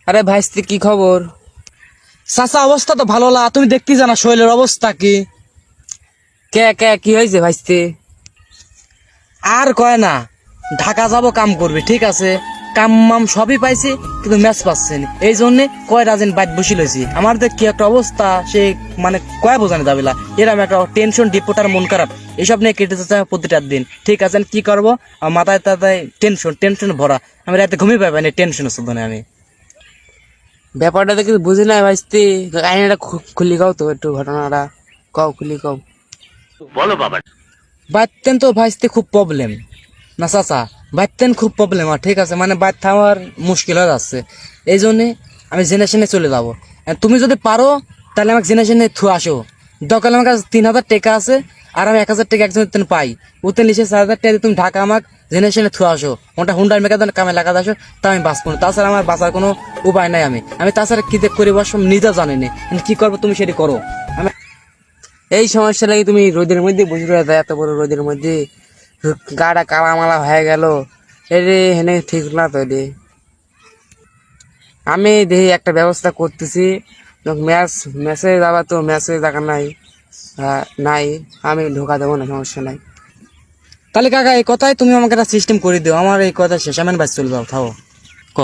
আরে ভাইস্তি কি খবর? চাচা অবস্থা তো ভালো না, তুমি দেখতে জানা শৈলের অবস্থা কি। কে কে কি হয়েছে ভাইস্তি? আর কয় না, ঢাকা যাব কাম করবে, ঠিক আছে, কাম মাম সবই পাইছি কিন্তু ম্যাচ পাচ্ছেন, এই জন্য কয় রাজেন বাইট বসি লইছি। আমার দেখ কি একটা অবস্থা, সে মানে কয় বোঝানো যাবে না, এরকম একটা টেনশন ডিপোটার মন খারাপ এইসব নিয়ে কেটে যাচ্ছে আমার প্রতিটা দিন, ঠিক আছে। কি করবো, আমার মাথায় তাতায় টেনশন টেনশন ভরা, আমি রাতে ঘুমিয়ে পাই না টেনশন শুধু আমি। ব্যাপারটা তো কিছু বুঝি নাই ভাইস্তি, কাহিনীটা খুলি কাও তো একটু, ঘটনাটা কও, খুলি কও। বাইতেন তো ভাইস্তে খুব প্রবলেম না চাচা, বাইতেন খুব প্রবলেম, আর ঠিক আছে, মানে বাইর থামার মুশকিল হয়ে যাচ্ছে, এই জন্যে আমি জেনে শুনে চলে যাবো। আর তুমি যদি পারো তাহলে আমাকে জেনে শুনে থু আসো, দরকার আমার কাছে 3,000 টাকা আছে, আর আমি 1,000 টাকা একজনের তেন পাই, ওতে নিচে 4,000 টাকা দিয়ে তুমি ঢাকা আমাকে জেনে শুনে থু আসো, ওটা হুন্ডার মেকা কামে লাগা আসো, তা আমি বাঁচবো না, তাছাড়া আমার বাঁচার কোনো উপায় নাই। আমি তাছাড়া কি দেখ করে বসব নিজে জানি না, কি করবো তুমি সেটি করো। আমি এই সমস্যা লাগি তুমি রোদের মধ্যে বসে রয়ে, এত বড় রোদের মধ্যে গাটা কালামালা হয়ে গেল, এরে হেনে ঠিক না তো রে। আমি দেখি একটা ব্যবস্থা করতেছি, ম্যাচে যাবা তো, ম্যাচে দেখা নাই, নাই, আমি ঢোকা দেবো না, সমস্যা নাই। তাহলে কাকা এই কথাই তুমি আমাকে একটা সিস্টেম করে দিও, আমার এই কথা শেষ, আমি বাস চলে যাও, থাও। ক